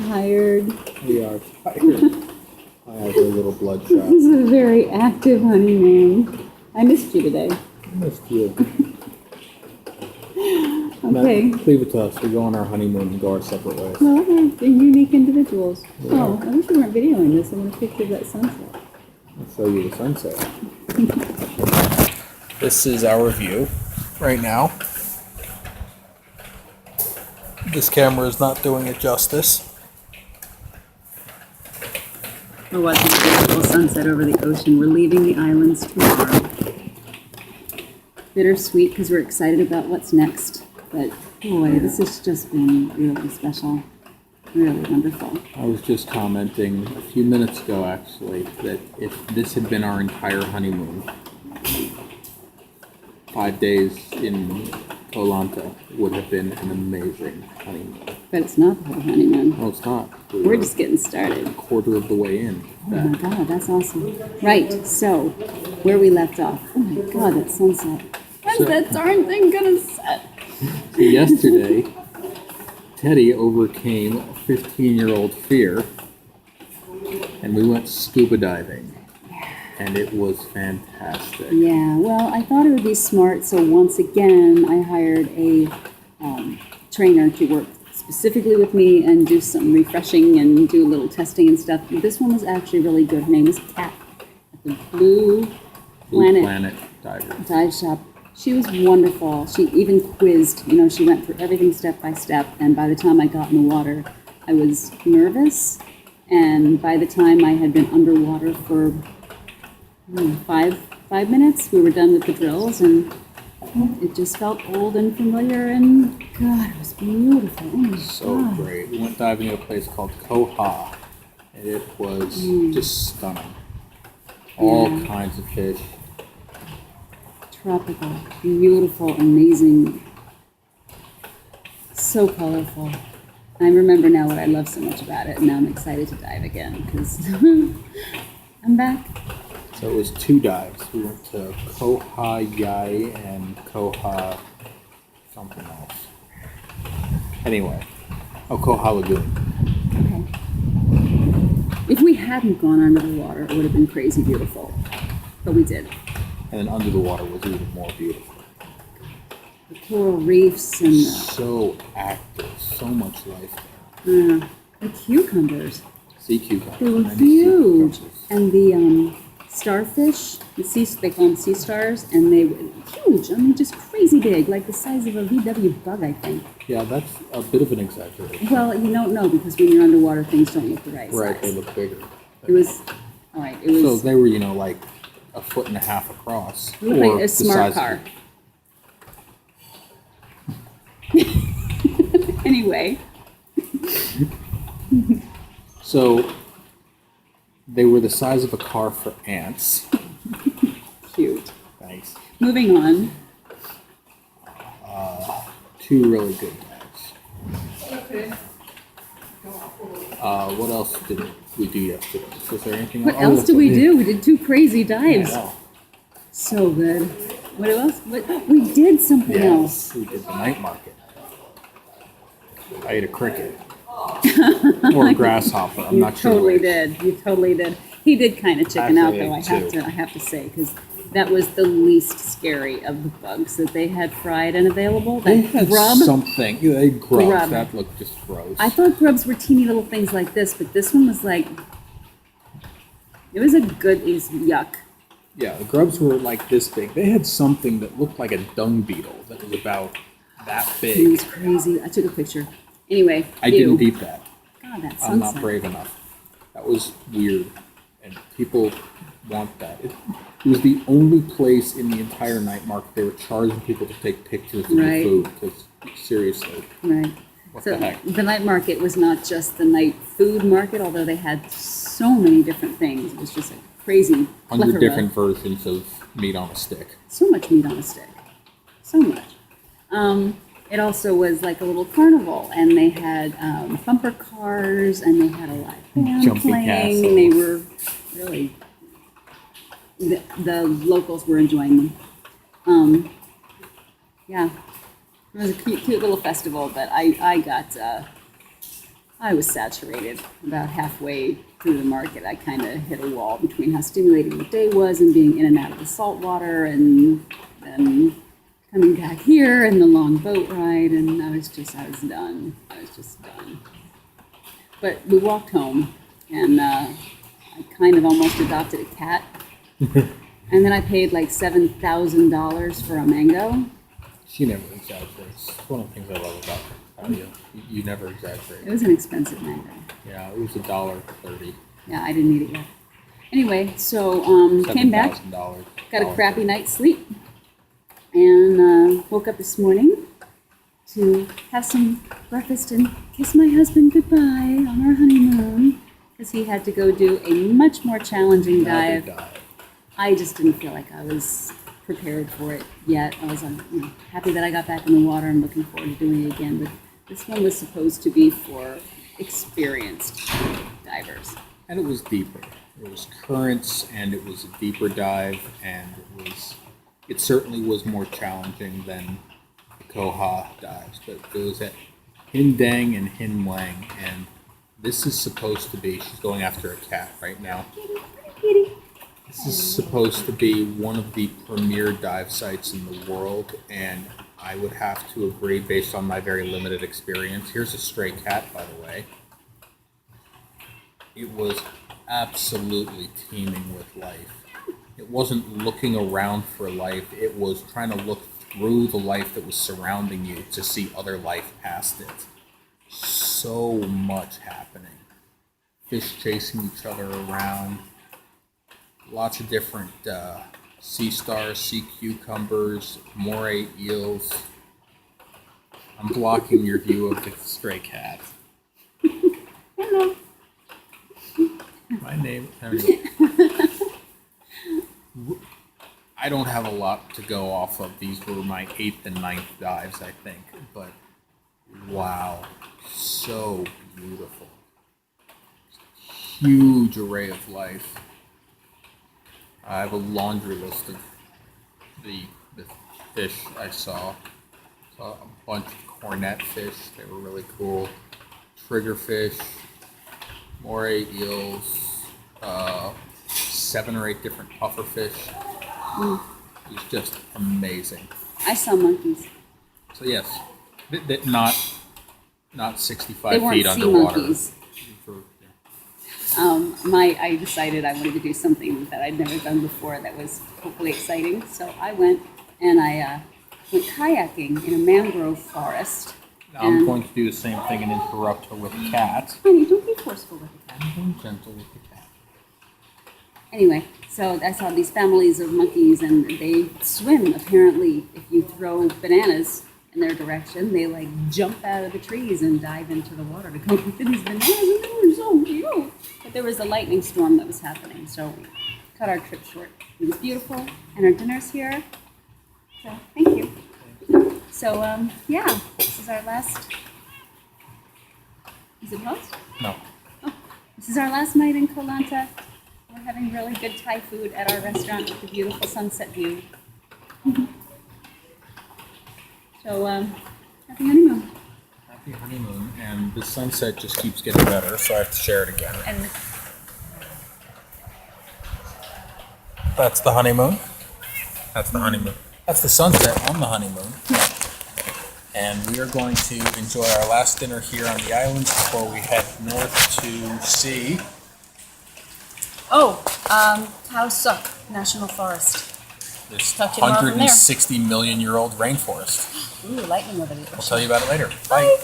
tired. We are tired. I have a little bloodshot. This is a very active honeymoon. I missed you today. I missed you. Okay. Matt, leave it to us. We go on our honeymoon and go our separate ways. Well, they're unique individuals. Yeah. Oh, I wish we weren't videoing this. I want a picture of that sunset. I'll show you the sunset. This is our view right now. This camera is not doing it justice. We're watching a beautiful sunset over the ocean. We're leaving the islands tomorrow. Bittersweet because we're excited about what's next. But boy, this has just been really special. Really wonderful. I was just commenting a few minutes ago, actually, that if this had been our entire honeymoon, 5 days in Koh Lanta would have been an amazing honeymoon. But it's not the whole honeymoon. No, it's not. We're just getting started. a quarter of the way in. Oh my God, that's awesome. Right, so where we left off. Oh my God, that sunset. When's that darn thing gonna set? So yesterday, Teddy overcame a 15-year-old fear, and we went scuba diving, and it was fantastic. Yeah, well, I thought it would be smart, so once again, I hired a trainer to work specifically with me and do some refreshing and do a little testing and stuff. This one was actually really good. Her name is Kat at the Blue Planet Dive Shop. She was wonderful. She even quizzed, she went through everything step by step, and by the time I got in the water, I was nervous, and by the time I had been underwater for 5 minutes, we were done with the drills, and it just felt old and familiar, and God, it was beautiful. Oh my So God. great. We went diving at a place called Koh Ha, and it was just stunning. All kinds of fish. Tropical, beautiful, amazing, so colorful. I remember now what I love so much about it, and now I'm excited to dive again because I'm back. So it was 2 dives. We went to Koh Ha Yai and Koh Ha something else. Anyway, Koh Ha Lagoon. Okay. If we hadn't gone under the water, it would have been crazy beautiful, but we did. And then under the water was even more beautiful. The coral reefs and So active, so much life there. the cucumbers. Sea cucumbers. They were many sea huge. cucumbers. And the starfish, they call them sea stars, and they were huge. I mean, just crazy big, like the size of a VW bug, I think. Yeah, that's a bit of an exaggeration. Well, you don't know because when you're underwater, things don't look the right size. Right, they look bigger. It was, all right, it was. So they were, like a 1.5 feet across. It looked like a smart car. Anyway. So they were the size of a car for ants. Cute. Nice. Moving on. 2 really good dives. What else did we do yesterday? Was there anything What else did we do? We did 2 crazy dives. Yeah. So good. What else? We did something else. Yes, we did the night market. I ate a cricket. Or a grasshopper. I'm not sure. You totally did. He did kind of chicken out, Actually, though. I I have to say, because that was the least scary of the bugs that they had fried and available. They That had grub. something. Yeah, they grubs. Grub. That looked just gross. I thought grubs were teeny little things like this, but this one was like, it was yuck. Yeah, the grubs were like this big. They had something that looked like a dung beetle that was about that It big. was crazy. I took a picture. Anyway, I didn't eat that. God, that I'm sunset. not brave enough. That was weird, and people want that. It was the only place in the entire night market they were charging people to take pictures of Right. the food. Because seriously, Right. what So the heck? the night market was not just the night food market, although they had so many different things. It was just a crazy 100 plethora. different versions of meat on a stick. So much meat on a stick. So much. It also was like a little carnival, and they had bumper cars, and they had a live band Jumping playing. castles. They were really, the locals were enjoying them. Yeah, it was a cute little festival, but I got I was saturated. About halfway through the market, I kind of hit a wall between how stimulating the day was and being in and out of the salt water and then coming back here and the long boat ride, and I was done. I was just done. But we walked home, and I kind of almost adopted a cat. And then I paid like $7,000 for a mango. She never exaggerates. It's one of the things I love about her. You never exaggerate. It was an expensive mango. Yeah, it was $1.30. Yeah, I didn't eat it yet. Anyway, so came back, $7,000. got a crappy night's sleep, and woke up this morning to have some breakfast and kiss my husband goodbye on our honeymoon, because he had to go do a much more challenging dive. I just didn't feel like I was prepared for it yet. I was happy that I got back in the water and looking forward to doing it again, but this one was supposed to be for experienced divers. And it was deeper. It was currents, and it was a deeper dive, and it certainly was more challenging than the Koha dives. But it was at Hin Dang and Hin Lang, and this is supposed to be, she's going after a cat right now. Kitty. This is supposed to be one of the premier dive sites in the world, and I would have to agree based on my very limited experience. Here's a stray cat, by the way. It was absolutely teeming with life. It wasn't looking around for life. It was trying to look through the life that was surrounding you to see other life past it. So much happening. Fish chasing each other around. Lots of different sea stars, sea cucumbers, moray eels. I'm blocking your view of the stray cat. Hello. My name. I don't have a lot to go off of. These were my 8th and 9th dives, I think. But wow, so beautiful. Huge array of life. I have a laundry list of the fish I saw. Saw a bunch of cornet fish. They were really cool. Triggerfish, moray eels, 7 or 8 different pufferfish. It was just amazing. I saw monkeys. So yes, not 65 They weren't feet sea underwater. monkeys. I decided I wanted to do something that I'd never done before that was hopefully exciting. So I went and I went kayaking in a mangrove forest. Now I'm going to do the same thing and interrupt her with a cat. Honey, don't be forceful with the cat. I'm being gentle with the cat. Anyway, so I saw these families of monkeys, and they swim. Apparently, if you throw bananas in their direction, they like jump out of the trees and dive into the water to go get these bananas, and they were so cute. But there was a lightning storm that was happening, so we cut our trip short. It was beautiful, and our dinner's here. So thank you. So yeah, this is our last. Is it paused? No. Oh, this is our last night in Koh Lanta. We're having really good Thai food at our restaurant with a beautiful sunset view. So, happy honeymoon. Happy honeymoon, and the sunset just keeps getting better, so I have to share it again. And That's the honeymoon. That's the honeymoon. That's the sunset on the honeymoon. And we are going to enjoy our last dinner here on the islands before we head north to see. Khao Sok National Forest. This Talk to you more from there. 160 million year old rainforest. Ooh, lightning over the We'll ocean. tell you about it later. Bye.